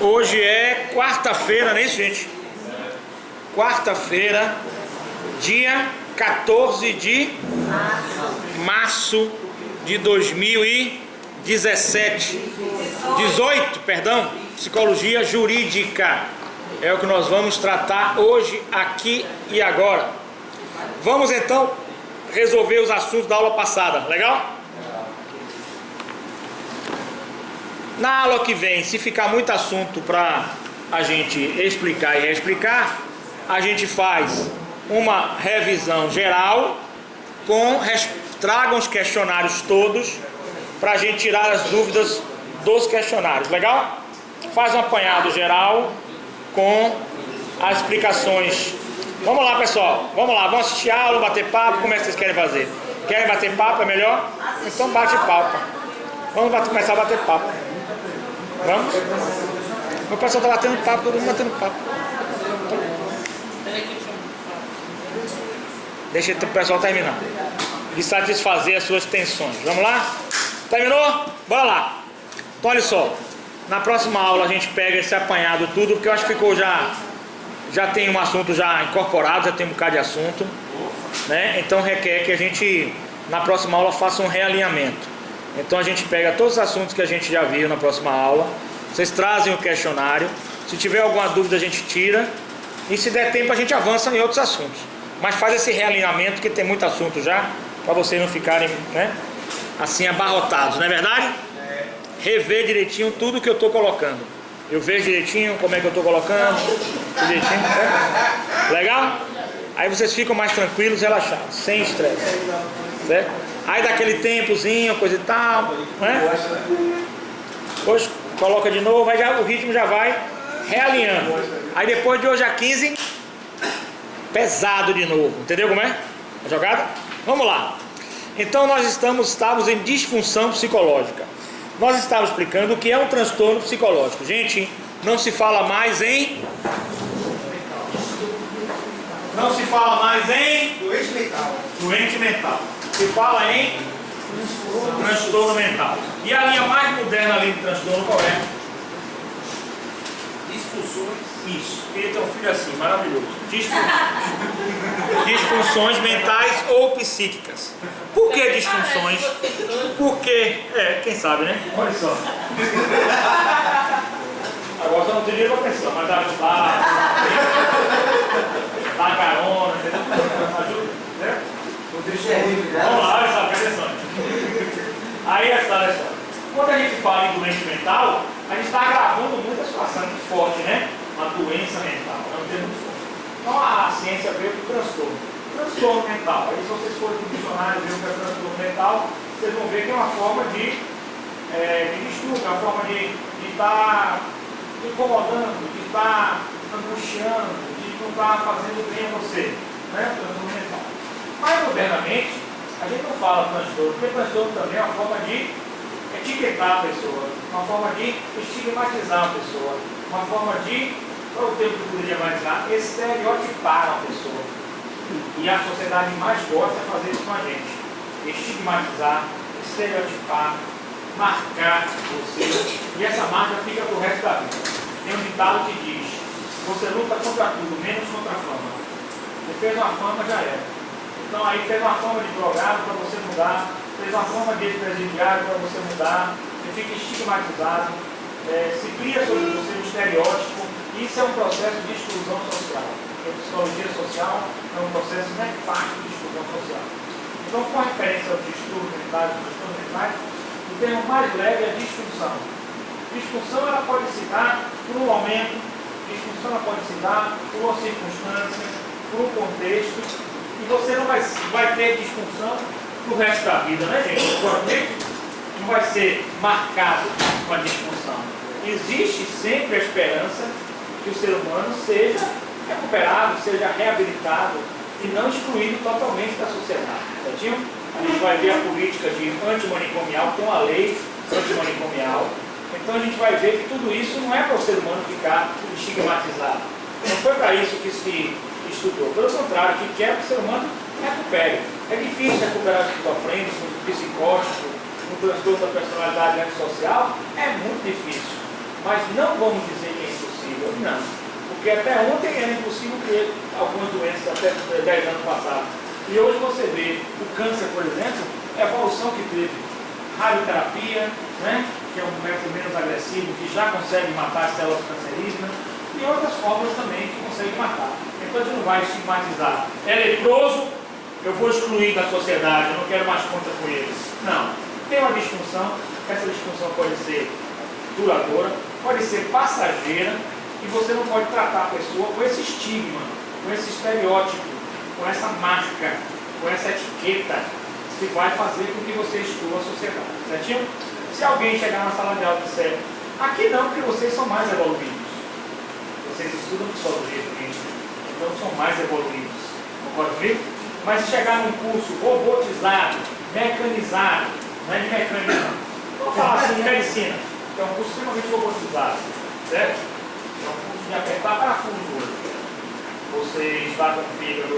Hoje é quarta-feira, não é isso, gente? Quarta-feira, dia 14 de março de 2017. 18, perdão, psicologia jurídica. É o que nós vamos tratar hoje, aqui e agora. Vamos então resolver os assuntos da aula passada, legal? Na aula que vem, se ficar muito assunto para a gente explicar e reexplicar, a gente faz uma revisão geral tragam os questionários todos para a gente tirar as dúvidas dos questionários, legal? Faz um apanhado geral com as explicações. Vamos lá, pessoal, vamos lá, vamos assistir a aula, bater papo. Como é que vocês querem fazer? Querem bater papo? É melhor? Então bate papo. Vamos começar a bater papo. Vamos? O pessoal está batendo papo, todo mundo batendo papo. Deixa o pessoal terminar de satisfazer as suas tensões. Vamos lá? Terminou? Bora lá. Então olha só, na próxima aula a gente pega esse apanhado tudo, porque eu acho que ficou já tem um assunto já incorporado, já tem um bocado de assunto, né? Então requer que a gente na próxima aula faça um realinhamento. Então a gente pega todos os assuntos que a gente já viu na próxima aula, vocês trazem o questionário, se tiver alguma dúvida a gente tira, e se der tempo a gente avança em outros assuntos. Mas faz esse realinhamento, que tem muito assunto já, para vocês não ficarem, né, assim abarrotados, não é verdade? Rever direitinho tudo que eu estou colocando. Eu vejo direitinho como é que eu estou colocando, direitinho, certo? Legal? Aí vocês ficam mais tranquilos, relaxados, sem estresse, certo? Aí dá aquele tempozinho, coisa e tal, né? Depois coloca de novo, aí o ritmo já vai realinhando. Aí depois de hoje a 15, pesado de novo, entendeu como é? A jogada? Vamos lá. Então nós estávamos em disfunção psicológica. Nós estávamos explicando o que é um transtorno psicológico. Gente, não se fala mais em... Não se fala mais em... Doente mental. Doente mental. Se fala em transtorno mental. E a linha mais moderna ali do transtorno qual é? Disfunções. Isso. Ele tem um filho assim, maravilhoso. Disfunções mentais ou psíquicas. Por que disfunções? Porque, quem sabe, né? Olha só. Agora só não tem dinheiro pra pensar, mas dá ajudar, dá carona, entendeu? Ajuda, né? Vamos lá, olha só, presta atenção. Aí olha só. Quando a gente fala em doente mental, a gente está gravando muita situação muito forte, né? Uma doença mental, é um termo muito forte. Então a ciência veio para o transtorno. Transtorno mental. Aí se vocês forem para o dicionário ver o que é transtorno mental, vocês vão ver que é uma forma de distúrbio, uma forma de estar incomodando, de estar angustiando, de não estar fazendo bem a você, né? Transtorno mental. Mas modernamente, a gente não fala transtorno, porque transtorno também é uma forma de etiquetar a pessoa, uma forma de estigmatizar a pessoa, uma forma de, qual é o termo que eu poderia mais usar, estereotipar a pessoa. E a sociedade mais gosta de fazer isso com a gente. Estigmatizar, estereotipar, marcar você, e essa marca fica pro resto da vida. Tem um ditado que diz: você luta contra tudo, menos contra a fama. Você fez uma fama, já era. Então aí fez uma fama de drogado para você mudar, fez uma fama de ex-presidiário para você mudar, você fica estigmatizado, se cria sobre você um estereótipo. Isso é um processo de exclusão social. A psicologia social é um processo nefasto de exclusão social. Então, com referência aos distúrbios mentais, o termo mais leve é disfunção. Disfunção ela pode se dar por um momento, disfunção ela pode se dar por uma circunstância, por um contexto, e você não vai ter disfunção pro resto da vida, né, gente? O corpo não vai ser marcado com a disfunção. Existe sempre a esperança que o ser humano seja recuperado, seja reabilitado e não excluído totalmente da sociedade. Certinho? A gente vai ver a política de antimanicomial, tem uma lei antimanicomial. Então a gente vai ver que tudo isso não é para o ser humano ficar estigmatizado. Não foi para isso que se estudou. Pelo contrário, que quer que o ser humano recupere. É difícil recuperar esquizofrênico, psicótico, um transtorno da personalidade antissocial, é muito difícil. Mas não vamos dizer que é impossível, não. Porque até ontem era impossível ter algumas doenças, até 10 anos passados. E hoje você vê o câncer, por exemplo, a evolução que teve. Radioterapia, né, que é um método menos agressivo, que já consegue matar as células cancerígenas, e outras formas também que conseguem matar. Então a gente não vai estigmatizar. É leproso, eu vou excluir da sociedade, eu não quero mais conta com eles. Não. Tem uma disfunção, essa disfunção pode ser duradoura, pode ser passageira, e você não pode tratar a pessoa com esse estigma, com esse estereótipo, com essa marca, com essa etiqueta, que vai fazer com que você exclua a sociedade. Certinho? Se alguém chegar na sala de aula e disser, aqui não, porque vocês são mais evoluídos. Vocês estudam psicologia, então são mais evoluídos. Concorda comigo? Mas se chegar num curso robotizado, mecanizado, não é de mecânica, vamos falar assim, de medicina, que é um curso extremamente robotizado, certo? É um curso de apertar parafuso hoje. Você está com o fígado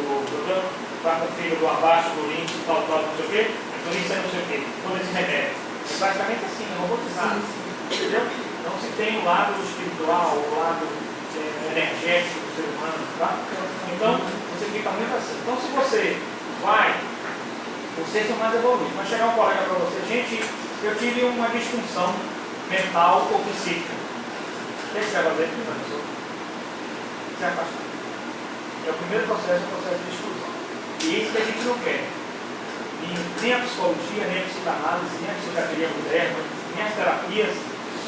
abaixo do rim, tal, não sei o quê, do rim não sei o quê, todo esse remédio. É praticamente assim, robotizado. Entendeu? Não se tem o lado espiritual, o lado energético do ser humano, tá? Então, você fica muito assim. Então, se você vai, vocês são mais evoluídos, mas chegar um colega para você, gente, eu tive uma disfunção mental ou psíquica. O que você vai fazer? Se afastar. É o primeiro processo, o processo de exclusão. E isso que a gente não quer. Nem a psicologia, nem a psicanálise, nem a psiquiatria moderna, nem as terapias,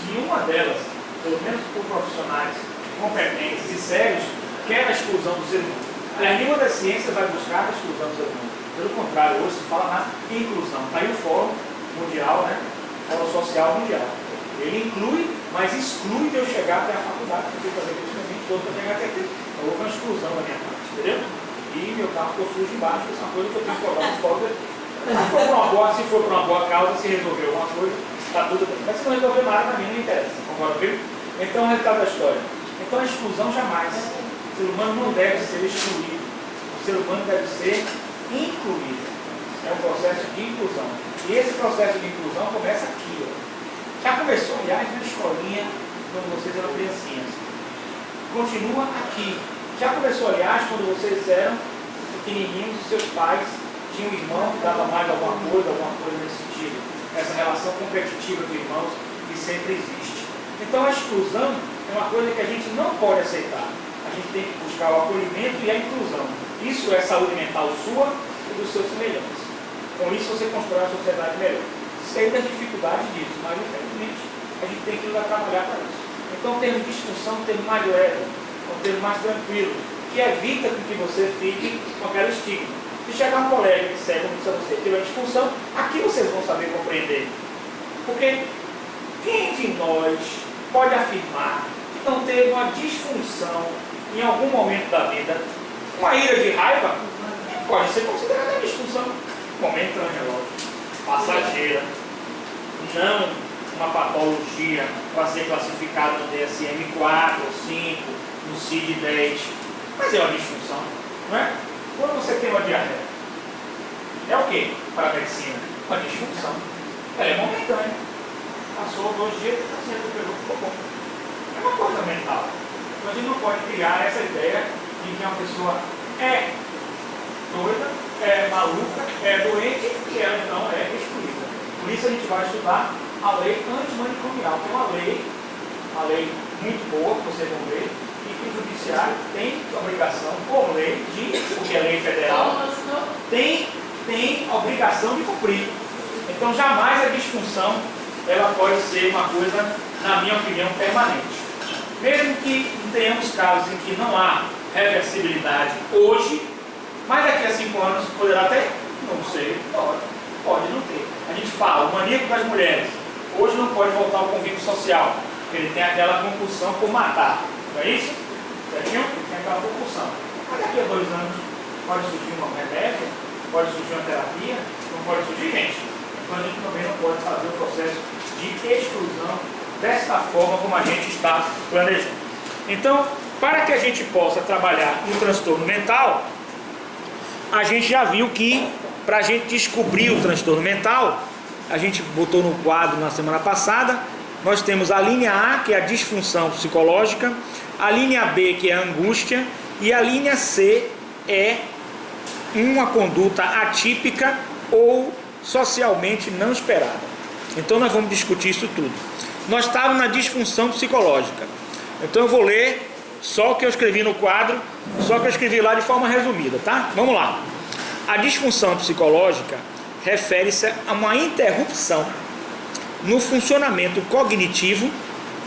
nenhuma delas, pelo menos por profissionais competentes e sérios, quer a exclusão do ser humano. Nenhuma das ciências vai buscar a exclusão do ser humano. Pelo contrário, hoje se fala na inclusão. Está aí o Fórum Mundial, né? Fórum Social Mundial. Ele inclui, mas exclui de eu chegar até a faculdade, porque eu fazer isso todo para chegar até aqui. Então, houve uma exclusão da minha parte, entendeu? E meu carro ficou sujo embaixo, isso é uma coisa que eu tenho que colocar no fogo. Se for por uma boa causa, se resolver alguma coisa, está tudo bem. Mas se não resolver nada, para mim não interessa, concorda comigo? Então, o resultado da história. Então, a exclusão jamais. O ser humano não deve ser excluído. O ser humano deve ser incluído. É um processo de inclusão. E esse processo de inclusão começa aqui. Ó. Já começou, aliás, na escolinha, quando vocês eram criancinhas. Continua aqui. Já começou, aliás, quando vocês eram pequenininhos e seus pais tinham um irmão que dava mais alguma coisa nesse sentido. Essa relação competitiva de irmãos que sempre existe. Então a exclusão é uma coisa que a gente não pode aceitar. A gente tem que buscar o acolhimento e a inclusão. Isso é saúde mental sua e dos seus semelhantes. Com isso você constrói uma sociedade melhor. Sei das dificuldades disso, mas infelizmente a gente tem que ir lá trabalhar para isso. Então, termo de disfunção, um termo mais leve, um termo mais tranquilo, que evita que você fique com aquela estigma. Se chegar um colega e disser, como disse a você, teve uma disfunção, aqui vocês vão saber compreender. Porque quem de nós pode afirmar que não teve uma disfunção em algum momento da vida? Uma ira de raiva pode ser considerada disfunção momentânea, lógico, passageira, não uma patologia para ser classificada no DSM-4 ou 5, no CID-10, mas é uma disfunção, não é? Quando você tem uma diarreia, é o que para a medicina? Uma disfunção. Ela é momentânea. Passou 2 dias, está sendo pelo ficou bom. É uma coisa mental. Então a gente não pode criar essa ideia de que uma pessoa é doida, é maluca, é doente e ela então é excluída. Por isso a gente vai estudar a lei antimanicomial, que é uma lei muito boa, que vocês vão ver, e que o judiciário tem obrigação, por lei, porque é lei federal, tem obrigação de cumprir. Então jamais a disfunção ela pode ser uma coisa, na minha opinião, permanente. Mesmo que tenhamos casos em que não há reversibilidade hoje, mas daqui a 5 anos poderá ter? Não sei, pode não ter. A gente fala, o maníaco das mulheres, hoje não pode voltar ao convívio social, porque ele tem aquela compulsão por matar, não é isso? Certinho? Tem aquela compulsão. Mas daqui a 2 anos pode surgir uma remédio, pode surgir uma terapia, não pode surgir gente. Então a gente também não pode fazer o processo de exclusão desta forma como a gente está planejando. Então, para que a gente possa trabalhar no transtorno mental, a gente já viu que para a gente descobrir o transtorno mental, a gente botou no quadro na semana passada, nós temos a linha A, que é a disfunção psicológica, a linha B, que é a angústia, e a linha C é uma conduta atípica ou socialmente não esperada. Então nós vamos discutir isso tudo. Nós estávamos na disfunção psicológica. Então eu vou ler só o que eu escrevi no quadro, só que eu escrevi lá de forma resumida, tá? Vamos lá. A disfunção psicológica refere-se a uma interrupção no funcionamento cognitivo,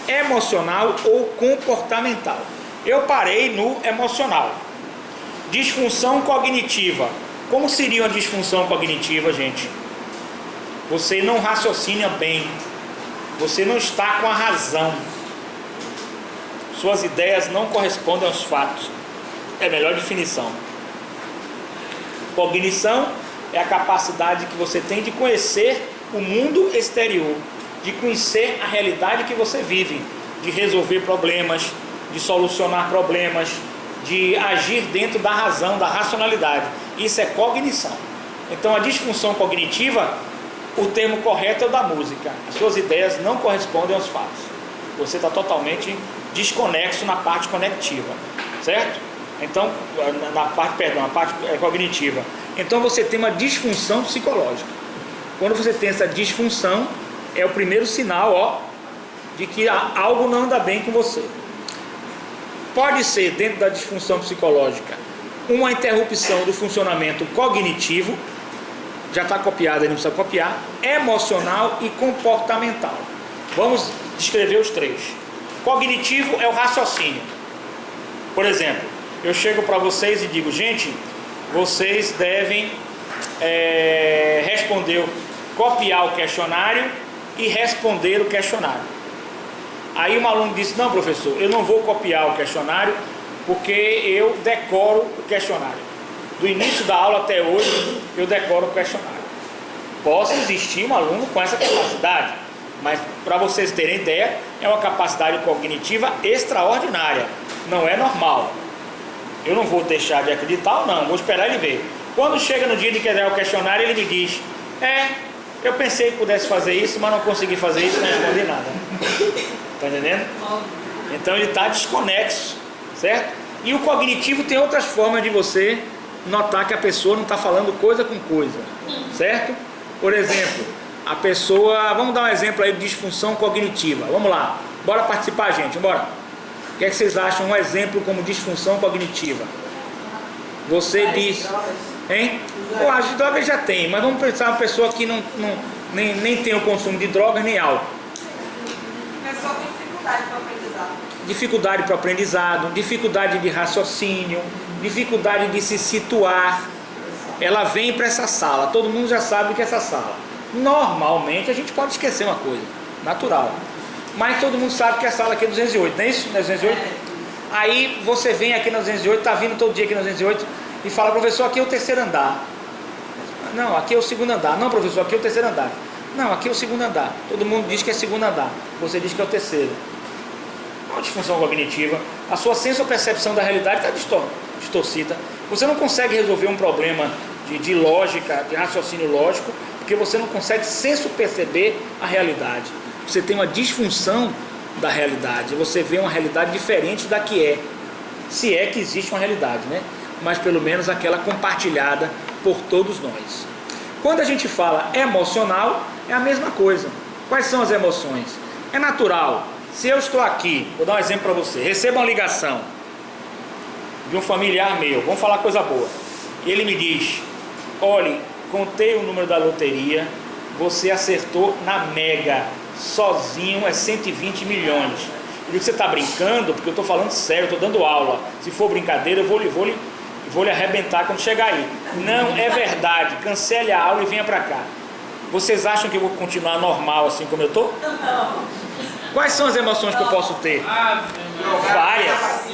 emocional ou comportamental. Eu parei no emocional. Disfunção cognitiva. Como seria uma disfunção cognitiva, gente? Você não raciocina bem. Você não está com a razão. Suas ideias não correspondem aos fatos. É a melhor definição. Cognição é a capacidade que você tem de conhecer o mundo exterior, de conhecer a realidade que você vive, de resolver problemas, de solucionar problemas, de agir dentro da razão, da racionalidade. Isso é cognição. Então a disfunção cognitiva, o termo correto é o da música. As suas ideias não correspondem aos fatos. Você está totalmente desconexo na parte conectiva, certo? Então, na parte cognitiva. Então você tem uma disfunção psicológica. Quando você tem essa disfunção, é o primeiro sinal, de que algo não anda bem com você. Pode ser, dentro da disfunção psicológica, uma interrupção do funcionamento cognitivo, já está copiado, aí não precisa copiar, emocional e comportamental. Vamos descrever os três. Cognitivo é o raciocínio. Por exemplo, eu chego para vocês e digo, gente, vocês devem copiar o questionário e responder o questionário. Aí um aluno disse, não professor, eu não vou copiar o questionário porque eu decoro o questionário. Do início da aula até hoje, eu decoro o questionário. Possa existir um aluno com essa capacidade, mas para vocês terem ideia, é uma capacidade cognitiva extraordinária, não é normal. Eu não vou deixar de acreditar ou não, vou esperar ele ver. Quando chega no dia de querer o questionário, ele me diz, eu pensei que pudesse fazer isso, mas não consegui fazer isso, não respondi nada. Está entendendo? Então ele está desconexo, certo? E o cognitivo tem outras formas de você notar que a pessoa não está falando coisa com coisa, certo? Por exemplo, a pessoa, vamos dar um exemplo aí de disfunção cognitiva. Vamos lá, bora participar, gente, bora. O que é que vocês acham um exemplo como disfunção cognitiva? Você diz, hein? Eu acho que drogas já tem, mas vamos pensar uma pessoa que nem tem o consumo de drogas nem álcool. Pessoa com dificuldade para aprendizado. Dificuldade para o aprendizado, dificuldade de raciocínio, dificuldade de se situar. Ela vem para essa sala, todo mundo já sabe que é essa sala. Normalmente a gente pode esquecer uma coisa, natural. Mas todo mundo sabe que a sala aqui é 208, não é isso? Não é 208? Aí você vem aqui na 208, está vindo todo dia aqui na 208 e fala, professor, aqui é o terceiro andar. Não, aqui é o segundo andar. Não, professor, aqui é o terceiro andar. Não, aqui é o segundo andar. Todo mundo diz que é segundo andar. Você diz que é o terceiro. É uma disfunção cognitiva. A sua senso-percepção da realidade está distorcida. Você não consegue resolver um problema de lógica, de raciocínio lógico, porque você não consegue senso-perceber a realidade. Você tem uma disfunção da realidade. Você vê uma realidade diferente da que é. Se é que existe uma realidade, né? Mas pelo menos aquela compartilhada por todos nós. Quando a gente fala emocional, é a mesma coisa. Quais são as emoções? É natural. Se eu estou aqui, vou dar um exemplo para você, recebo uma ligação de um familiar meu, vamos falar coisa boa, e ele me diz, olhe, contei o número da loteria, você acertou na Mega, sozinho é 120 milhões. Eu digo, você está brincando? Porque eu estou falando sério, eu estou dando aula. Se for brincadeira, eu vou lhe arrebentar quando chegar aí. Não, é verdade, cancele a aula e venha para cá. Vocês acham que eu vou continuar normal assim como eu estou? Quais são as emoções que eu posso ter? Várias.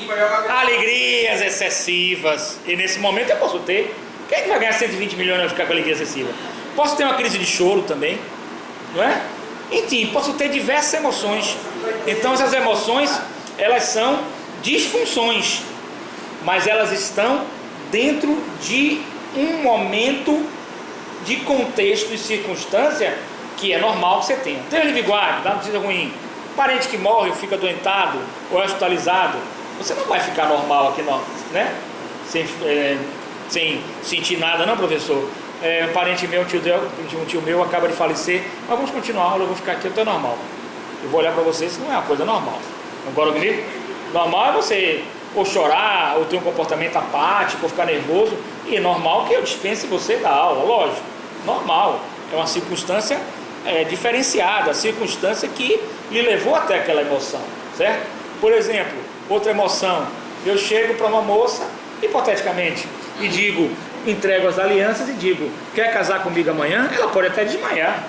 Alegrias excessivas. E nesse momento eu posso ter. Quem é que vai ganhar 120 milhões e vai ficar com alegria excessiva? Posso ter uma crise de choro também, não é? Enfim, posso ter diversas emoções. Então essas emoções, elas são disfunções, mas elas estão dentro de um momento de contexto e circunstância que é normal que você tenha. Tem alívio guarda, dá notícia ruim, Parente que morre ou fica doentado ou é hospitalizado, você não vai ficar normal aqui, não, né? Sem sentir nada, não, professor? Um parente meu, um tio meu acaba de falecer, mas vamos continuar a aula, eu vou ficar aqui, eu estou normal. Eu vou olhar para vocês, isso não é uma coisa normal. Concorda comigo? Normal é você ou chorar, ou ter um comportamento apático, ou ficar nervoso, e é normal que eu dispense você da aula, lógico. Normal. É uma circunstância diferenciada, a circunstância que lhe levou até aquela emoção, certo? Por exemplo, outra emoção, eu chego para uma moça, hipoteticamente, e digo, entrego as alianças e digo, quer casar comigo amanhã? Ela pode até desmaiar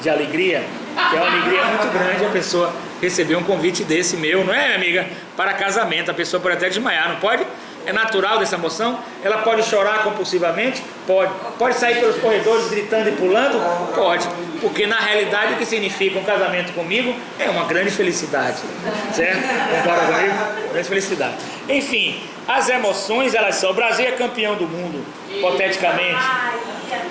de alegria, que é uma alegria muito grande a pessoa receber um convite desse meu, não é, minha amiga? Para casamento, a pessoa pode até desmaiar, não pode? É natural dessa emoção? Ela pode chorar compulsivamente? Pode. Pode sair pelos corredores gritando e pulando? Pode. Porque na realidade o que significa um casamento comigo é uma grande felicidade. Certo? Concorda comigo? Grande felicidade. Enfim, as emoções, elas são. O Brasil é campeão do mundo, hipoteticamente.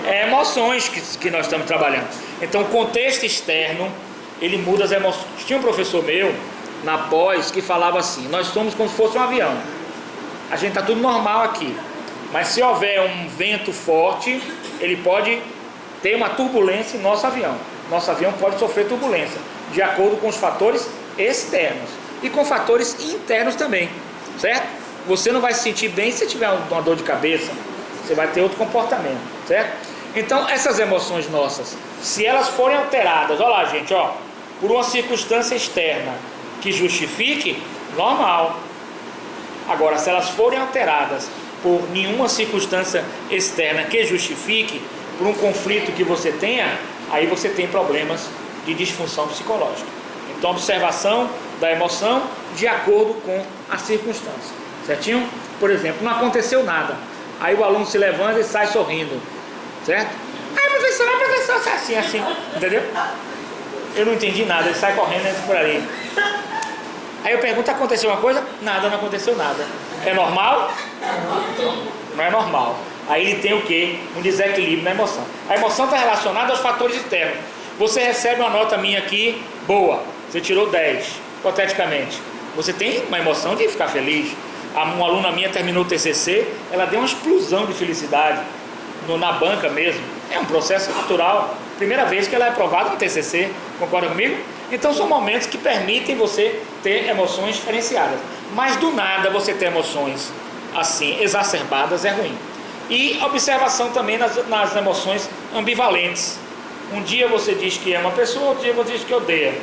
É emoções que nós estamos trabalhando. Então o contexto externo, ele muda as emoções. Tinha um professor meu, na pós, que falava assim, nós somos como se fosse um avião. A gente está tudo normal aqui, mas se houver um vento forte, ele pode ter uma turbulência em nosso avião. Nosso avião pode sofrer turbulência, de acordo com os fatores externos e com fatores internos também, certo? Você não vai se sentir bem se tiver uma dor de cabeça, você vai ter outro comportamento, certo? Então essas emoções nossas, se elas forem alteradas, olha lá gente, ó, por uma circunstância externa que justifique, normal. Agora, se elas forem alteradas por nenhuma circunstância externa que justifique, por um conflito que você tenha, aí você tem problemas de disfunção psicológica. Então, observação da emoção de acordo com a circunstância, certinho? Por exemplo, não aconteceu nada, aí o aluno se levanta e sai sorrindo, certo? Aí professor, sai assim, entendeu? Eu não entendi nada, ele sai correndo e entra por ali. Aí eu pergunto, aconteceu uma coisa? Nada, não aconteceu nada. É normal? Não é normal. Aí ele tem o quê? Um desequilíbrio na emoção. A emoção está relacionada aos fatores externos. Você recebe uma nota minha aqui, boa. Você tirou 10, hipoteticamente. Você tem uma emoção de ficar feliz. Uma aluna minha terminou o TCC, ela deu uma explosão de felicidade na banca mesmo. É um processo natural. Primeira vez que ela é aprovada no TCC. Concorda comigo? Então são momentos que permitem você ter emoções diferenciadas. Mas do nada você ter emoções assim, exacerbadas, é ruim. E observação também nas emoções ambivalentes. Um dia você diz que ama uma pessoa, outro dia você diz que odeia.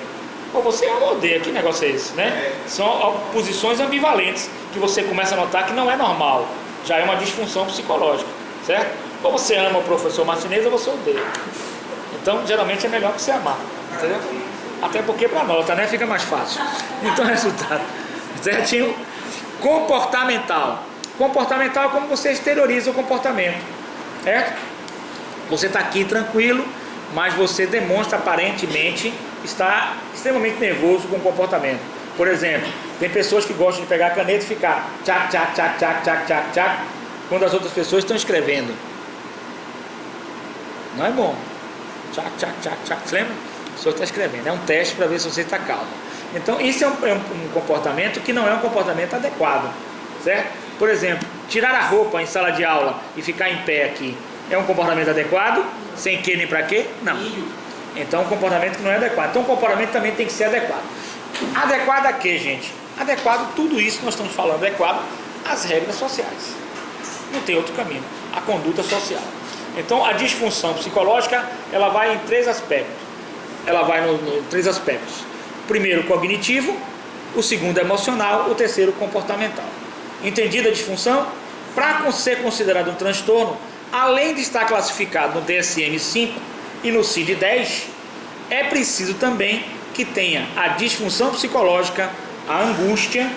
Ou você ama ou odeia, que negócio é esse, né? São posições ambivalentes que você começa a notar que não é normal. Já é uma disfunção psicológica, certo? Ou você ama o professor Martinez ou você odeia. Então geralmente é melhor que você amar, entendeu? Até porque para nota, né? Fica mais fácil. Então, resultado. Certinho? Comportamental. Comportamental é como você exterioriza o comportamento. Certo? Você está aqui tranquilo, mas você demonstra aparentemente estar extremamente nervoso com o comportamento. Por exemplo, tem pessoas que gostam de pegar a caneta e ficar tchac, tchac, tchac, tchac, tchac, tchac, tchac, quando as outras pessoas estão escrevendo. Não é bom. Tchac, tchac, tchac, tchac. Você lembra? A pessoa está escrevendo, é um teste para ver se você está calmo. Então isso é um comportamento que não é um comportamento adequado, certo? Por exemplo, tirar a roupa em sala de aula e ficar em pé aqui, é um comportamento adequado? Sem que nem para quê? Não. Então é um comportamento que não é adequado. Então o comportamento também tem que ser adequado. Adequado a quê, gente? Adequado, tudo isso que nós estamos falando, adequado às regras sociais. Não tem outro caminho, a conduta social. Então a disfunção psicológica, ela vai em três aspectos. Ela vai em três aspectos. O primeiro, cognitivo. O segundo, emocional. O terceiro, comportamental. Entendida a disfunção? Para ser considerado um transtorno, além de estar classificado no DSM-5 e no CID-10, é preciso também que tenha a disfunção psicológica, a angústia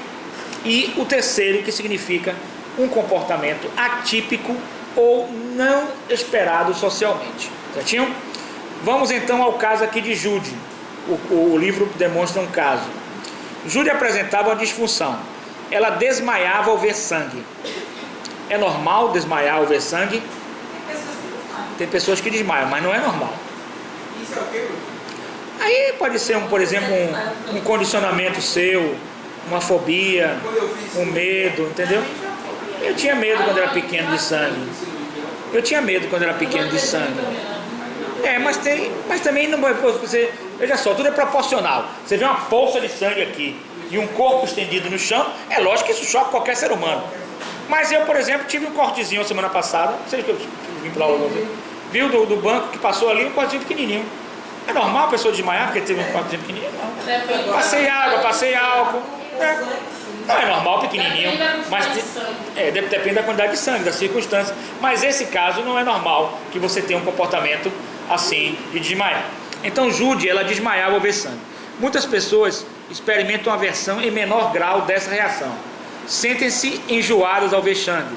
e o terceiro, que significa um comportamento atípico ou não esperado socialmente. Certinho? Vamos então ao caso aqui de Judy. O livro demonstra um caso. Judy apresentava uma disfunção. Ela desmaiava ao ver sangue. É normal desmaiar ao ver sangue? Tem pessoas que não sabem. Tem pessoas que desmaiam, mas não é normal. Isso é o quê, Aí pode ser, por exemplo, um condicionamento seu, uma fobia, um medo, entendeu? Eu tinha medo quando era pequeno de sangue. Eu tinha medo quando era pequeno de sangue. Mas também não vai você. Veja só, tudo é proporcional. Você vê uma poça de sangue aqui e um corpo estendido no chão, é lógico que isso choca qualquer ser humano. Mas eu, por exemplo, tive um cortezinho semana passada, não sei que eu vim para lá hoje, viu do banco que passou ali, um cortezinho pequenininho. É normal a pessoa desmaiar porque teve um cortezinho pequenininho? Não. Passei água, passei álcool. Não é normal pequenininho, mas depende da quantidade de sangue, das circunstâncias. Mas esse caso não é normal que você tenha um comportamento assim de desmaiar. Então Jude, ela desmaiava ao ver sangue. Muitas pessoas experimentam aversão em menor grau dessa reação. Sentem-se enjoadas ao ver sangue.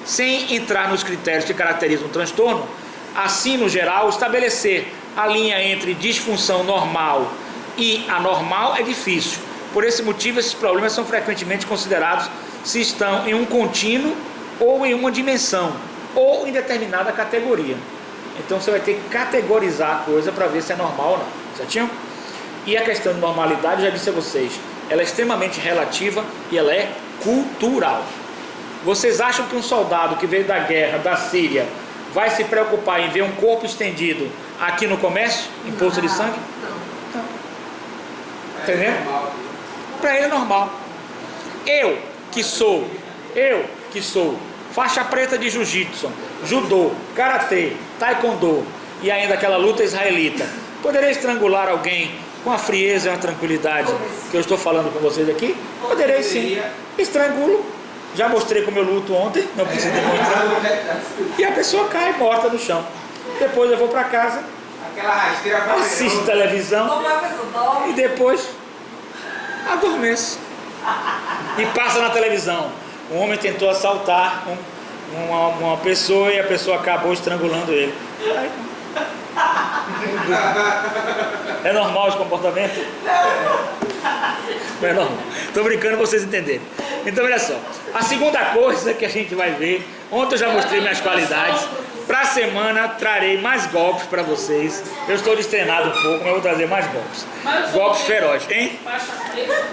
Sem entrar nos critérios que caracterizam o transtorno, assim no geral, estabelecer a linha entre disfunção normal e anormal é difícil. Por esse motivo, esses problemas são frequentemente considerados se estão em um contínuo ou em uma dimensão, ou em determinada categoria. Então você vai ter que categorizar a coisa para ver se é normal ou não, certinho? E a questão de normalidade, já disse a vocês, ela é extremamente relativa e ela é cultural. Vocês acham que um soldado que veio da guerra, da Síria, vai se preocupar em ver um corpo estendido aqui no comércio, em poça de sangue? Não. Entendeu? Para ele é normal. Eu que sou faixa preta de jiu-jitsu, judô, karatê, taekwondo e ainda aquela luta israelita, poderei estrangular alguém com a frieza e a tranquilidade que eu estou falando com vocês aqui? Poderei sim. Estrangulo. Já mostrei como eu luto ontem, não preciso demonstrar. E a pessoa cai morta no chão. Depois eu vou para casa, assisto televisão e depois adormeço. E passa na televisão. Um homem tentou assaltar uma pessoa e a pessoa acabou estrangulando ele. É normal esse comportamento? Não é normal. Estou brincando para vocês entenderem. Então olha só, a segunda coisa que a gente vai ver, ontem eu já mostrei minhas qualidades, para a semana trarei mais golpes para vocês. Eu estou destreinado um pouco, mas eu vou trazer mais golpes. Golpes ferozes, hein?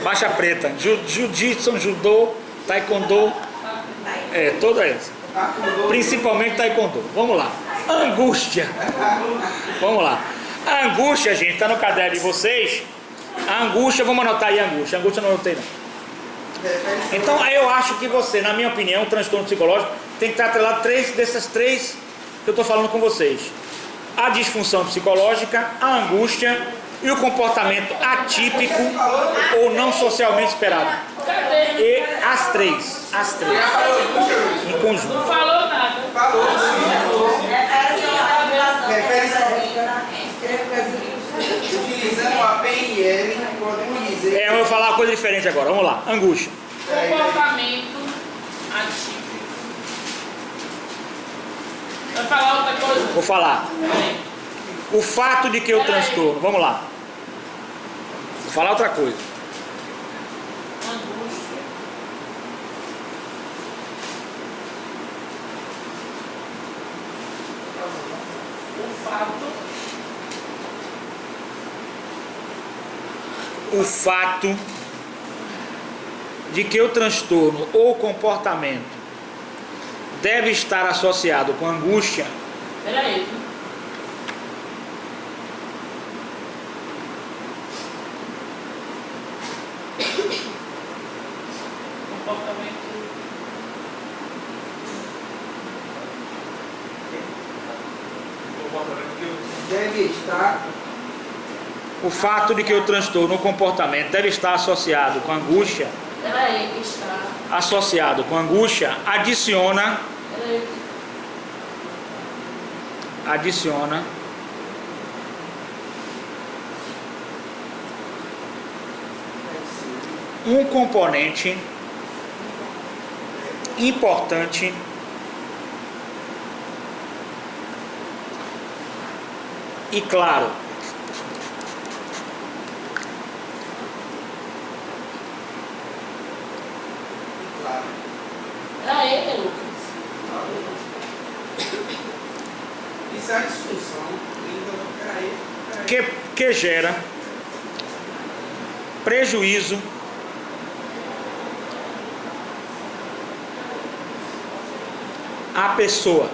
Faixa preta, jiu-jitsu, judô, taekwondo, toda essa. Principalmente taekwondo. Vamos lá. Angústia. Vamos lá. A angústia, gente, está no caderno de vocês. A angústia, vamos anotar aí a angústia. A angústia eu não anotei não. Então eu acho que você, na minha opinião, o transtorno psicológico tem que estar atrelado dessas três que eu estou falando com vocês: a disfunção psicológica, a angústia e o comportamento atípico ou não socialmente esperado. E as três em conjunto. Não falou nada. Utilizando a PNL, podemos dizer. Eu vou falar uma coisa diferente agora. Vamos lá. Angústia. Comportamento atípico. Vai falar outra coisa? Vou falar. O fato de que o transtorno. Vamos lá. Vou falar outra coisa. Angústia. O fato de que o transtorno ou comportamento deve estar associado com angústia. Peraí. Comportamento. Deve estar. O fato de que o transtorno ou comportamento deve estar associado com angústia. Peraí, está. Associado com angústia, adiciona um componente importante e claro Peraí, Lucas. Isso é a disfunção. Peraí. que gera prejuízo à pessoa.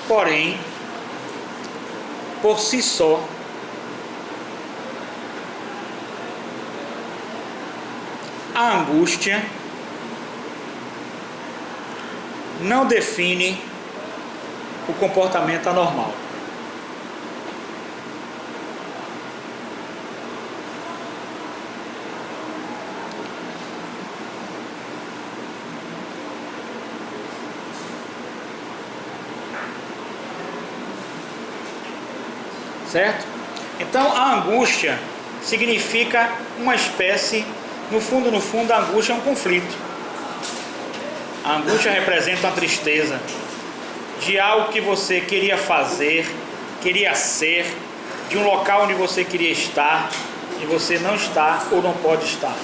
Porém, por si só, a angústia não define o comportamento anormal. Certo? Então a angústia significa uma espécie, no fundo, a angústia é um conflito. A angústia representa a tristeza de algo que você queria fazer, queria ser, de um local onde você queria estar e você não está ou não pode estar.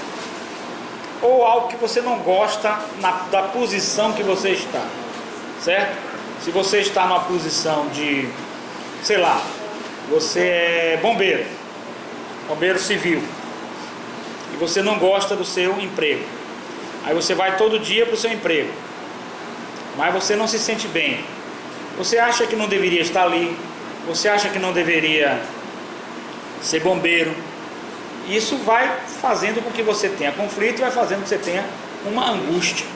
Ou algo que você não gosta da posição que você está. Certo? Se você está numa posição de, sei lá, você é bombeiro civil, e você não gosta do seu emprego. Aí você vai todo dia para o seu emprego, mas você não se sente bem. Você acha que não deveria estar ali, você acha que não deveria ser bombeiro. Isso vai fazendo com que você tenha conflito, vai fazendo com que você tenha uma angústia.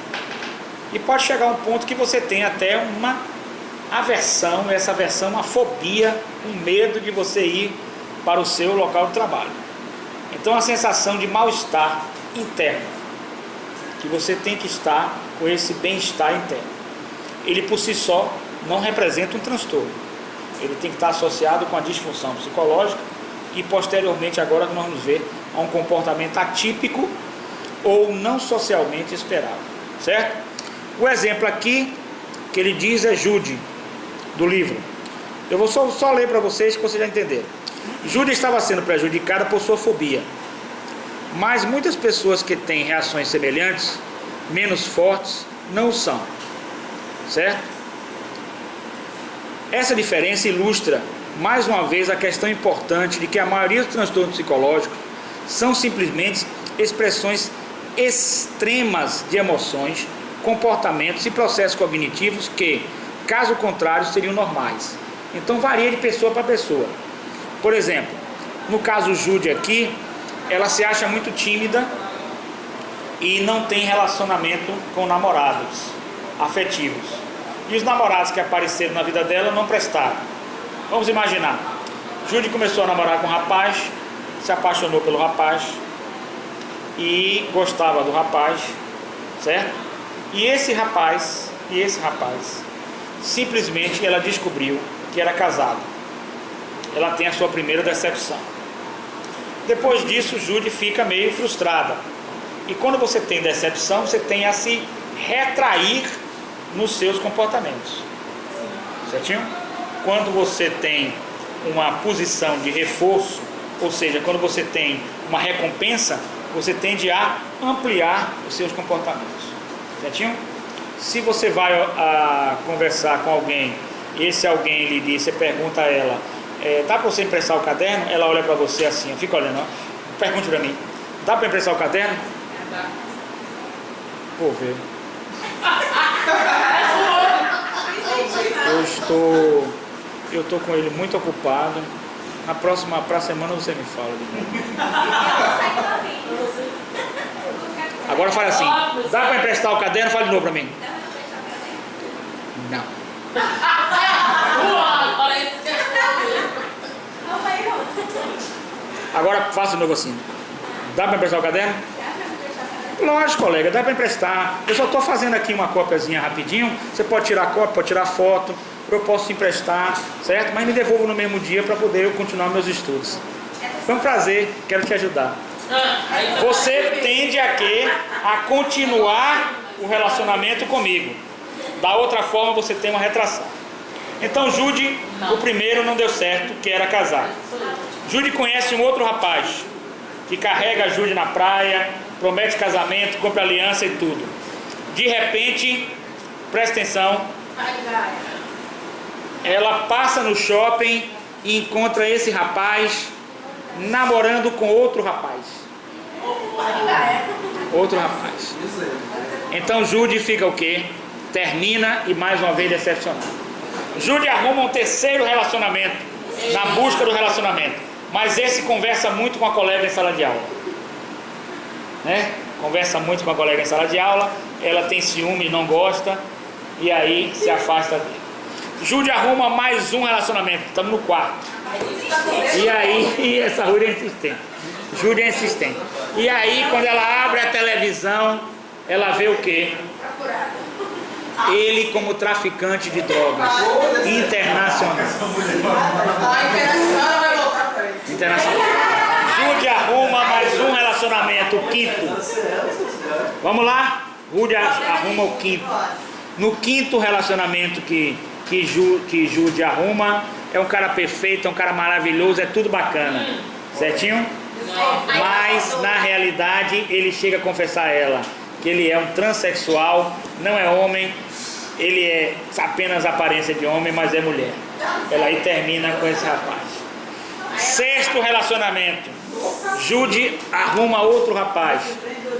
E pode chegar a um ponto que você tenha até uma aversão, essa aversão, uma fobia, um medo de você ir para o seu local de trabalho. Então a sensação de mal-estar interno, que você tem que estar com esse bem-estar interno, ele por si só não representa um transtorno. Ele tem que estar associado com a disfunção psicológica e posteriormente, agora que nós vamos ver, a um comportamento atípico ou não socialmente esperado, certo? O exemplo aqui que ele diz é Jude, do livro. Eu vou só ler para vocês que vocês já entenderam. Jude estava sendo prejudicada por sua fobia, mas muitas pessoas que têm reações semelhantes, menos fortes, não o são, certo? Essa diferença ilustra mais uma vez a questão importante de que a maioria dos transtornos psicológicos são simplesmente expressões extremas de emoções, comportamentos e processos cognitivos que, caso contrário, seriam normais. Então varia de pessoa para pessoa. Por exemplo, no caso Jude aqui, ela se acha muito tímida e não tem relacionamento com namorados afetivos. E os namorados que apareceram na vida dela não prestaram. Vamos imaginar, Jude começou a namorar com um rapaz, se apaixonou pelo rapaz e gostava do rapaz, certo? E esse rapaz, simplesmente ela descobriu que era casado. Ela tem a sua primeira decepção. Depois disso, Jude fica meio frustrada. E quando você tem decepção, você tem a se retrair nos seus comportamentos. Certinho? Quando você tem uma posição de reforço, ou seja, quando você tem uma recompensa, você tende a ampliar os seus comportamentos. Certinho? Se você vai conversar com alguém e esse alguém lhe diz, você pergunta a ela, dá para você emprestar o caderno? Ela olha para você assim, fica olhando, ó. Pergunte para mim, dá para emprestar o caderno? Dá. Vou ver. Incentivar. Eu estou com ele muito ocupado. Pra semana você me fala de novo. Agora fala assim, dá para emprestar o caderno? Fala de novo para mim. Não. Agora faça de novo assim. Dá para emprestar o caderno? Lógico, colega, dá para emprestar. Eu só estou fazendo aqui uma cópiazinha rapidinho. Você pode tirar cópia, pode tirar foto. Eu posso te emprestar, certo? Mas me devolvo no mesmo dia para poder eu continuar meus estudos. Foi um prazer, quero te ajudar. Você tende a continuar o relacionamento comigo. Da outra forma, você tem uma retração. Então, Jude, o primeiro não deu certo, que era casar. Jude conhece um outro rapaz que carrega a Jude na praia, promete casamento, compra aliança e tudo. De repente, presta atenção. Ela passa no shopping e encontra esse rapaz namorando com outro rapaz. Outro rapaz. Então Jude fica o quê? Termina e mais uma vez decepcionado. Jude arruma um terceiro relacionamento, na busca do relacionamento. Mas esse conversa muito com a colega em sala de aula. Né? Conversa muito com a colega em sala de aula. Ela tem ciúme, não gosta. E aí se afasta dele. Jude arruma mais um relacionamento. Estamos no quarto. E aí, essa Jude é insistente. Jude é insistente. E aí, quando ela abre a televisão, ela vê o quê? Ele como traficante de drogas internacional. Internacional. Jude arruma mais um relacionamento, o quinto. Vamos lá? Jude arruma o quinto. No quinto relacionamento que Jude arruma, é um cara perfeito, é um cara maravilhoso, é tudo bacana. Certinho? Mas na realidade ele chega a confessar a ela que ele é um transexual, não é homem, ele é apenas aparência de homem, mas é mulher. Ela aí termina com esse rapaz. Sexto relacionamento. Jude arruma outro rapaz,